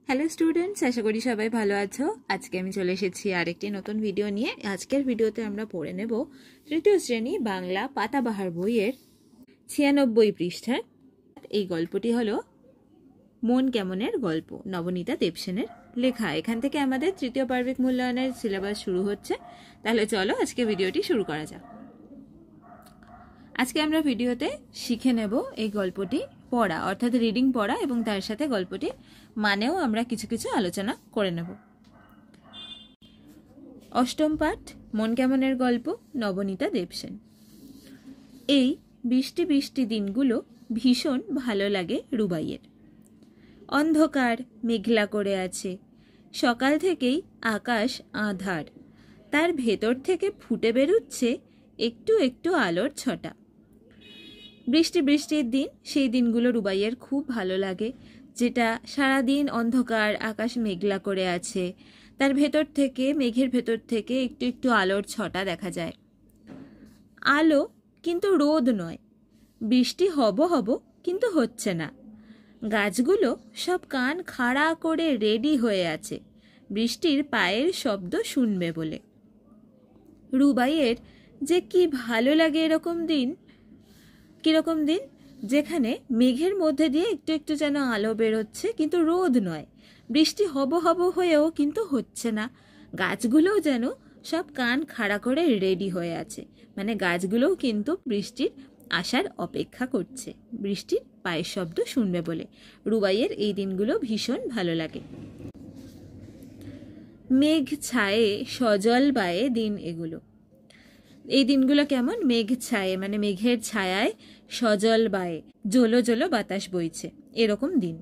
Hello students, আশা করি সবাই ভালো আছো। আজকে আমি চলে এসেছি আরেকটি নতুন ভিডিও নিয়ে। আজকের ভিডিওতে আমরা পড়ে নেব তৃতীয় শ্রেণী বাংলা পাতাবাহার বইয়ের 96 পৃষ্ঠার এই গল্পটি হলো মন কেমনের গল্প, নবনীতা দেবসেনের লেখা। এখান থেকে আমাদের তৃতীয় পার্বিক মূল্যায়নের সিলেবাস শুরু হচ্ছে। তাহলে চলো আজকে ভিডিওটি শুরু করা যাক। আজকে আমরা ভিডিওতে শিখে নেব এই গল্পটি পড়া, অর্থাৎ রিডিং পড়া, এবং তার সাথে গল্পটি মানেও আমরা কিছু কিছু আলোচনা করে নেব। অষ্টম পাঠ, মন কেমনের গল্প, নবনীতা দেবসেন। এই বৃষ্টি বৃষ্টি দিনগুলো ভীষণ ভালো লাগে রুবাইয়ের। অন্ধকার মেঘলা করে আছে, সকাল থেকেই আকাশ আঁধার, তার ভেতর থেকে ফুটে বেরুচ্ছে একটু একটু আলোর ছটা। বৃষ্টি বৃষ্টির দিন, সেই দিনগুলো রুবাইয়ের খুব ভালো লাগে, যেটা সারাদিন অন্ধকার, আকাশ মেঘলা করে আছে, তার ভেতর থেকে, মেঘের ভেতর থেকে একটু একটু আলোর ছটা দেখা যায়। আলো কিন্তু রোদ নয়, বৃষ্টি হব হব কিন্তু হচ্ছে না। গাছগুলো সব কান খাড়া করে রেডি হয়ে আছে বৃষ্টির পায়ের শব্দ শুনবে বলে। রুবাইয়ের যে কি ভালো লাগে এরকম দিন, কিরকম দিন যেখানে মেঘের মধ্যে দিয়ে একটু একটু যেন আলো বেরোচ্ছে, কিন্তু রোদ নয়, বৃষ্টি হব হব হয়েও কিন্তু হচ্ছে না। গাছগুলোও যেন সব কান খাড়া করে রেডি হয়ে আছে, মানে গাছগুলোও কিন্তু বৃষ্টির আসার অপেক্ষা করছে, বৃষ্টির পায়ের শব্দ শুনবে বলে। রুবাইয়ের এই দিনগুলো ভীষণ ভালো লাগে। মেঘ ছায়ে সজল বায়ে দিন এগুলো। এই দিনগুলো কেমন? মেঘ ছায়ে মানে মেঘের ছায়ায় সজল বায়ে, জলো জলো বাতাস বইছে, এরকম দিন।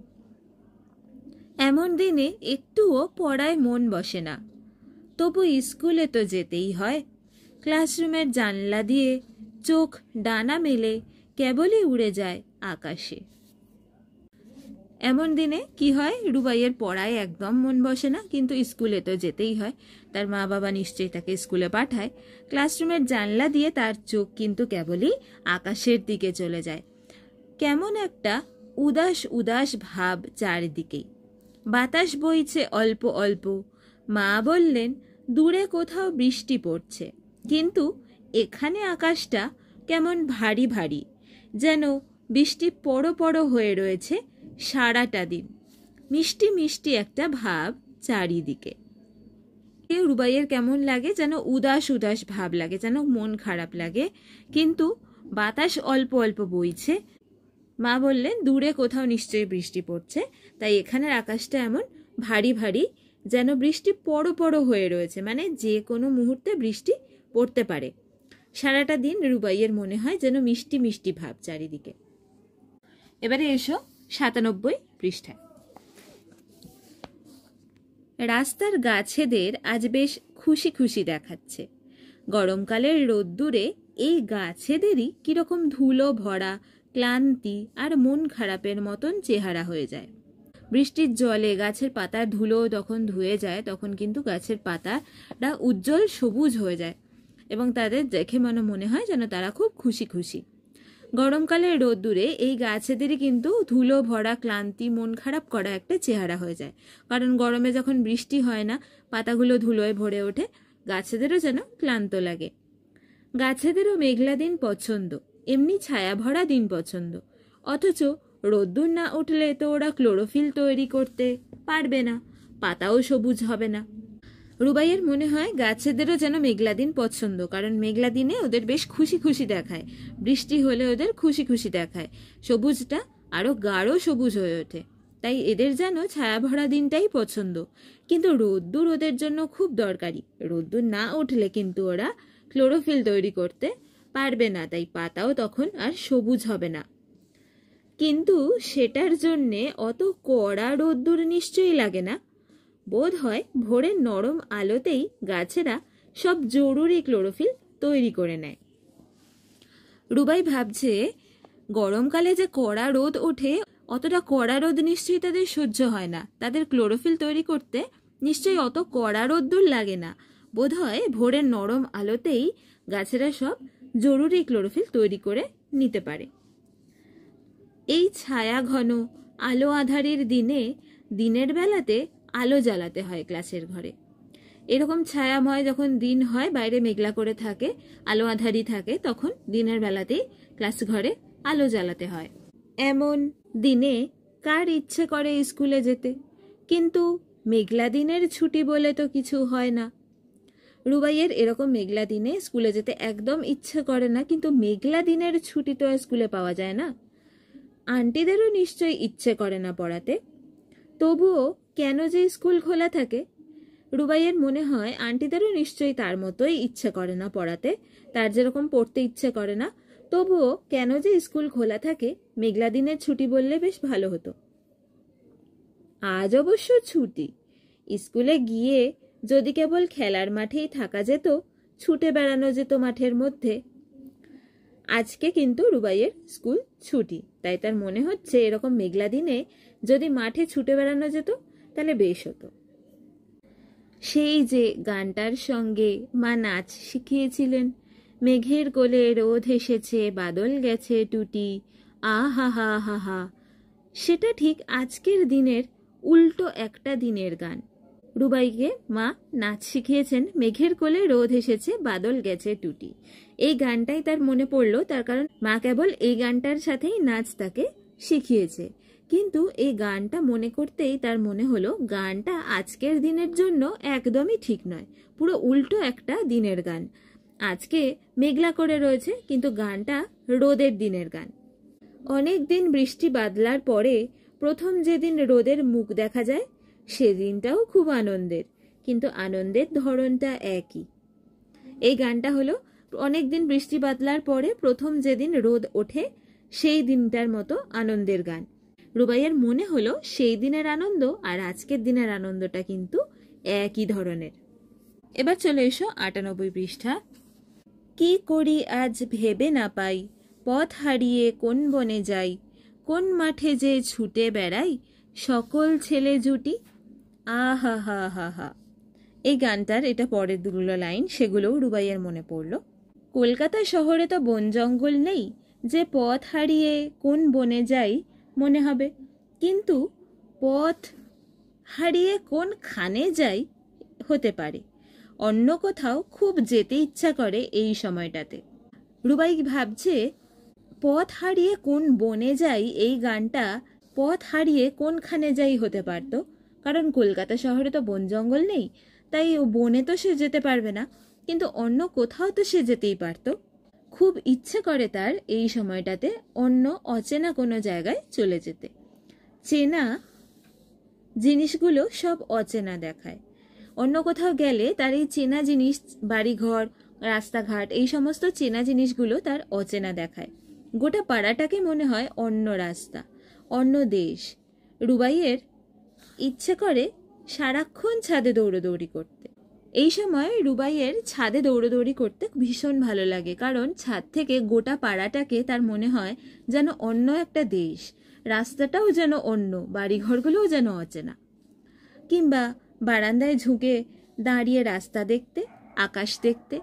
এমন দিনে একটুও পড়ায় মন বসে না, তবু স্কুলে তো যেতেই হয়। ক্লাসরুমের জানলা দিয়ে চোখ ডানা মেলে কেবলই উড়ে যায় আকাশে। এমন দিনে কি হয়? রুবাইয়ের পড়ায় একদম মন বসে না, কিন্তু স্কুলে তো যেতেই হয়, তার মা বাবা নিশ্চয়ই তাকে স্কুলে পাঠায়। ক্লাসরুমের জানলা দিয়ে তার চোখ কিন্তু কেবলই আকাশের দিকে চলে যায়। কেমন একটা উদাস উদাস ভাব চারিদিকেই। বাতাস বইছে অল্প অল্প। মা বললেন দূরে কোথাও বৃষ্টি পড়ছে, কিন্তু এখানে আকাশটা কেমন ভারী ভারী, যেন বৃষ্টি পড়ো পড়ো হয়ে রয়েছে সারাটা দিন। মিষ্টি মিষ্টি একটা ভাব চারিদিকে। রুবাইয়ের কেমন লাগে? যেন উদাস উদাস ভাব লাগে, যেন মন খারাপ লাগে, কিন্তু বাতাস অল্প অল্প বইছে। মা বললেন দূরে কোথাও নিশ্চয়ই বৃষ্টি পড়ছে, তাই এখানের আকাশটা এমন ভারী ভারী, যেন বৃষ্টি পড়ো পড়ো হয়ে রয়েছে, মানে যে কোনো মুহূর্তে বৃষ্টি পড়তে পারে। সারাটা দিন রুবাইয়ের মনে হয় যেন মিষ্টি মিষ্টি ভাব চারিদিকে। এবারে এসো 97 পৃষ্ঠায়। রাস্তার গাছেদের আজ বেশ খুশি খুশি দেখাচ্ছে। গরমকালের রোদ্দুরে এই গাছেদেরই কিরকম ধুলো ভরা, ক্লান্তি আর মন খারাপের মতন চেহারা হয়ে যায়। বৃষ্টির জলে গাছের পাতার ধুলো যখন ধুয়ে যায়, তখন কিন্তু গাছের পাতাটা উজ্জ্বল সবুজ হয়ে যায়, এবং তাদের দেখে মনে হয় যেন তারা খুব খুশি খুশি। গরমকালের রোদ্দুরে এই গাছেদেরই কিন্তু ধুলো ভরা, ক্লান্তি, মন খারাপ করা একটা চেহারা হয়ে যায়, কারণ গরমে যখন বৃষ্টি হয় না, পাতাগুলো ধুলোয় ভরে ওঠে, গাছেদেরও যেন ক্লান্ত লাগে। গাছেদেরও মেঘলা দিন পছন্দ, এমনি ছায়া ভরা দিন পছন্দ, অথচ রোদ্দুর না উঠলে তো ওরা ক্লোরোফিল তৈরি করতে পারবে না, পাতাও সবুজ হবে না। রুবাইয়ের মনে হয় গাছেদেরও যেন মেঘলা দিন পছন্দ, কারণ মেঘলা দিনে ওদের বেশ খুশি খুশি দেখায়, বৃষ্টি হলে ওদের খুশি খুশি দেখায়, সবুজটা আরো গাঢ় সবুজ হয়ে ওঠে, তাই এদের যেন ছায়া ভরা দিনটাই পছন্দ। কিন্তু রোদ্দুর ওদের জন্য খুব দরকারি, রোদ্দুর না উঠলে কিন্তু ওরা ক্লোরোফিল তৈরি করতে পারবে না, তাই পাতাও তখন আর সবুজ হবে না। কিন্তু সেটার জন্যে অত কড়া রোদ্দুর নিশ্চয়ই লাগে না। বোধ হয় ভোরের নরম আলোতেই গাছেরা সব জরুরি ক্লোরোফিল তৈরি করে নেয়। রুবাই ভাবছে গরমকালে যে কড়া রোদ ওঠে, অতটা কড়া রোদ নিশ্চয়ই তাদের সহ্য হয় না, তাদের ক্লোরোফিল তৈরি করতে নিশ্চয়ই অত কড়া রোদ্দুর লাগে না। বোধ হয় ভোরের নরম আলোতেই গাছেরা সব জরুরি ক্লোরোফিল তৈরি করে নিতে পারে। এই ছায়া ঘন আলো আঁধারের দিনে দিনের বেলাতে আলো জ্বালাতে হয় ক্লাসের ঘরে। এরকম ছায়াময় যখন দিন হয়, বাইরে মেঘলা করে থাকে, আলো আঁধারি থাকে, তখন দিনের বেলাতেই ক্লাস ঘরে আলো জ্বালাতে হয়। এমন দিনে কার ইচ্ছে করে স্কুলে যেতে? কিন্তু মেঘলা দিনের ছুটি বলে তো কিছু হয় না। রুবাইয়ের এরকম মেঘলা দিনে স্কুলে যেতে একদম ইচ্ছে করে না, কিন্তু মেঘলা দিনের ছুটি তো স্কুলে পাওয়া যায় না। আন্টিদেরও নিশ্চয়ই ইচ্ছে করে না পড়াতে, তবুও কেন যে স্কুল খোলা থাকে? রুবাইয়ের মনে হয় আন্টিদেরও নিশ্চয়ই তার মতোই ইচ্ছে করে না পড়াতে, তার যেরকম পড়তে ইচ্ছে করে না, তবুও কেন যে স্কুল খোলা থাকে? মেঘলা দিনের ছুটি বললে বেশ ভালো হতো। আজ অবশ্য ছুটি। স্কুলে গিয়ে যদি কেবল খেলার মাঠেই থাকা যেত, ছুটে বেড়ানো যেত মাঠের মধ্যে। আজকে কিন্তু রুবাইয়ের স্কুল ছুটি, তাই তার মনে হচ্ছে এরকম মেঘলা দিনে যদি মাঠে ছুটে বেড়ানো যেত তাহলে বেশ হতো। সেই যে গানটার সঙ্গে মা নাচ শিখিয়েছিলেন, মেঘের কোলে রোদ এসেছে, বাদল গেছে টুটি, আহা হা হা হা, সেটা ঠিক আজকের দিনের উল্টো একটা দিনের গান। রুবাইকে মা নাচ শিখিয়েছেন, মেঘের কোলে রোদ এসেছে, বাদল গেছে টুটি। এই গানটাই তার মনে পড়লো, তার কারণ মা কেবল এই গানটার সাথেই নাচ তাকে শিখিয়েছে। কিন্তু এই গানটা মনে করতেই তার মনে হলো গানটা আজকের দিনের জন্য একদমই ঠিক নয়, পুরো উল্টো একটা দিনের গান। আজকে মেঘলা করে রয়েছে, কিন্তু গানটা রোদের দিনের গান। অনেক দিন বৃষ্টি বাদলার পরে প্রথম যেদিন রোদের মুখ দেখা যায়, সেদিনটাও খুব আনন্দের, কিন্তু আনন্দের ধরনটা একই। এই গানটা হলো অনেক দিন বৃষ্টি বাদলার পরে প্রথম যেদিন রোদ ওঠে সেই দিনটার মতো আনন্দের গান। রুবাইয়ের মনে হলো সেই দিনের আনন্দ আর আজকের দিনের আনন্দটা কিন্তু একই ধরনের। এবার চলে এসো ৯৮ পৃষ্ঠা। কি করি আজ ভেবে না পাই, পথ হারিয়ে কোন বনে যাই, কোন মাঠে যে ছুটে বেড়াই, সকল ছেলে জুটি, আহা হা হা হা। এই গানটার এটা পরের দুগুলো লাইন, সেগুলোও রুবাইয়ের মনে পড়ল। কলকাতা শহরে তো বন জঙ্গল নেই যে পথ হারিয়ে কোন বনে যাই মনে হবে, কিন্তু পথ হারিয়ে কোন খানে যাই হতে পারে। অন্য কোথাও খুব যেতে ইচ্ছা করে এই সময়টাতে। রুবাই ভাবছে পথ হারিয়ে কোন বনে যাই, এই গানটা পথ হারিয়ে কোনখানে যাই হতে পারতো, কারণ কলকাতা শহরে তো বন জঙ্গল নেই, তাই বনে তো সে যেতে পারবে না, কিন্তু অন্য কোথাও তো সে যেতেই পারত। খুব ইচ্ছে করে তার এই সময়টাতে অন্য অচেনা কোনো জায়গায় চলে যেতে। চেনা জিনিসগুলো সব অচেনা দেখায়। অন্য কোথাও গেলে তার এই চেনা জিনিস, বাড়িঘর, রাস্তাঘাট, এই সমস্ত চেনা জিনিসগুলো তার অচেনা দেখায়। গোটা পাড়াটাকে মনে হয় অন্য রাস্তা, অন্য দেশ। রুবাইয়ের ইচ্ছে করে সারাক্ষণ ছাদে দৌড়োদৌড়ি করতে। এই সময় রুবাইয়ের ছাদে দৌড়োদৌড়ি করতে ভীষণ ভালো লাগে, কারণ ছাদ থেকে গোটা পাড়াটাকে তার মনে হয় যেন অন্য একটা দেশ, রাস্তাটাও যেন অন্য, বাড়িঘরগুলোও যেন অচেনা। কিংবা বারান্দায় ঝুঁকে দাঁড়িয়ে রাস্তা দেখতে, আকাশ দেখতে।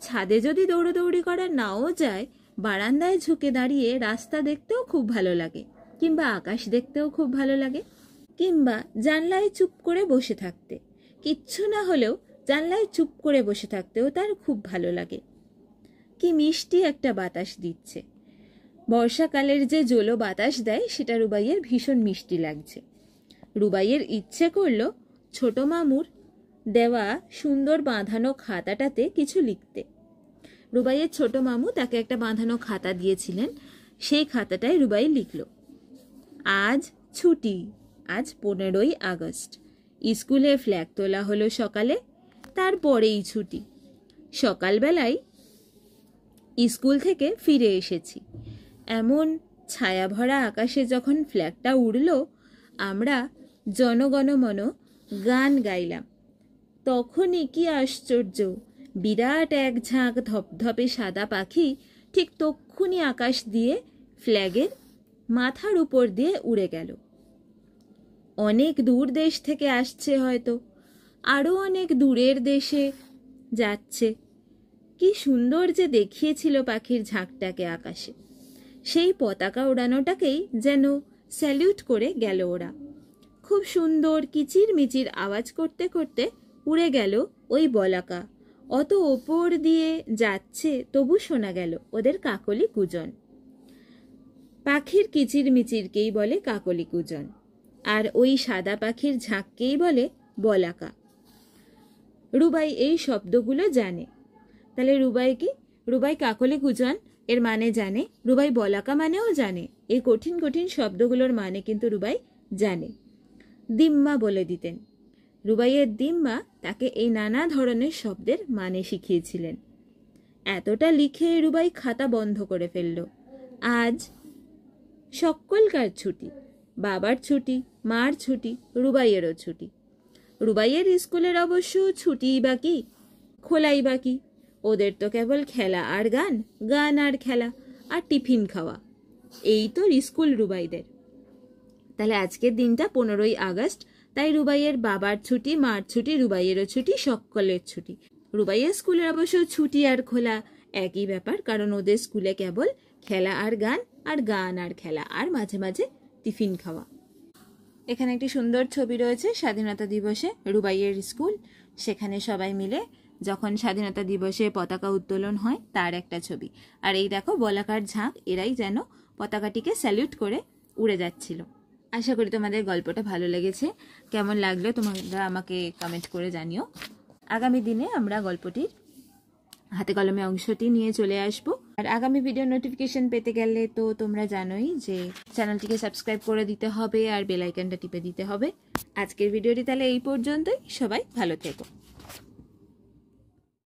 ছাদে যদি দৌড়োদৌড়ি করা নাও যায়, বারান্দায় ঝুঁকে দাঁড়িয়ে রাস্তা দেখতেও খুব ভালো লাগে, কিংবা আকাশ দেখতেও খুব ভালো লাগে। কিংবা জানলায় চুপ করে বসে থাকতে, কিচ্ছু না হলেও জানলায় চুপ করে বসে থাকতেও তার খুব ভালো লাগে। কি মিষ্টি একটা বাতাস দিচ্ছে, বর্ষাকালের যে জলো বাতাস দেয় সেটা রুবাইয়ের ভীষণ মিষ্টি লাগছে। রুবাইয়ের ইচ্ছে করলো ছোট মামুর দেওয়া সুন্দর বাঁধানো খাতাটাতে কিছু লিখতে। রুবাইয়ের ছোট মামু তাকে একটা বাঁধানো খাতা দিয়েছিলেন, সেই খাতাটায় রুবাই লিখল, আজ ছুটি, আজ 15ই আগস্ট। স্কুলে ফ্ল্যাগ তোলা হলো সকালে, তারপরেই ছুটি। সকালবেলায় স্কুল থেকে ফিরে এসেছি। এমন ছায়াভরা আকাশে যখন ফ্ল্যাগটা উড়ল, আমরা জনগণমন গান গাইলাম। তখনই কি আশ্চর্য, বিরাট এক ঝাঁক ধপধপে সাদা পাখি ঠিক তক্ষুনি আকাশ দিয়ে ফ্ল্যাগের মাথার উপর দিয়ে উড়ে গেল। অনেক দূর দেশ থেকে আসছে হয়তো, আরও অনেক দূরের দেশে যাচ্ছে। কি সুন্দর যে দেখিয়েছিল পাখির ঝাঁকটাকে আকাশে। সেই পতাকা ওড়ানোটাকেই যেন স্যালিউট করে গেল ওরা। খুব সুন্দর কিচির মিচির আওয়াজ করতে করতে উড়ে গেল ওই বলাকা। অত ওপর দিয়ে যাচ্ছে, তবু শোনা গেল ওদের কাকলি কুজন। পাখির কিচির মিচিরকেই বলে কাকলি কুজন, আর ওই সাদা পাখির ঝাঁককেই বলে বলাকা। রুবাই এই শব্দগুলো জানে। তাহলে রুবাই কি? রুবাই কাকলি কুজন এর মানে জানে, রুবাই বলাকা মানেও জানে। এই কঠিন কঠিন শব্দগুলোর মানে কিন্তু রুবাই জানে। দিম্মা বলে দিতেন। রুবাইয়ের দিম্মা তাকে এই নানা ধরনের শব্দের মানে শিখিয়েছিলেন। এতটা লিখে রুবাই খাতা বন্ধ করে ফেলল। আজ সকলকার ছুটি, বাবার ছুটি, মার ছুটি, রুবাইয়েরও ছুটি। রুবাইয়ের স্কুলের অবশ্য ছুটিই বাকি, খোলাই বাকি। ওদের তো কেবল খেলা আর গান, গান আর খেলা, আর টিফিন খাওয়া, এই তো স্কুল রুবাইদের। তাহলে আজকের দিনটা 15ই আগস্ট, তাই রুবাইয়ের বাবার ছুটি, মার ছুটি, রুবাইয়েরও ছুটি, সকলের ছুটি। রুবাইয়ের স্কুলের অবশ্য ছুটি আর খোলা একই ব্যাপার, কারণ ওদের স্কুলে কেবল খেলা আর গান, আর গান আর খেলা, আর মাঝে মাঝে টিফিন খাওয়া। এখানে একটি সুন্দর ছবি রয়েছে স্বাধীনতা দিবসে রুবাইয়ের স্কুল। সেখানে সবাই মিলে যখন স্বাধীনতা দিবসে পতাকা উত্তোলন হয় তার একটা ছবি। আর এই দেখো বলাকার ঝাঁক, এরাই যেন পতাকাটিকে স্যালিউট করে উড়ে যাচ্ছিল। আশা করি তোমাদের গল্পটা ভালো লেগেছে। কেমন লাগলো তোমরা আমাকে কমেন্ট করে জানিও। আগামী দিনে আমরা গল্পটির হাতে কলমে অংশটি নিয়ে চলে আসব। আর আগামী ভিডিও নোটিফিকেশন পেতে গেলে তো তোমরা জানোই যে চ্যানেলটিকে সাবস্ক্রাইব করে দিতে হবে আর বেল আইকনটা টিপে দিতে হবে। আজকের ভিডিওটি তাহলে এই পর্যন্তই। সবাই ভালো থেকো।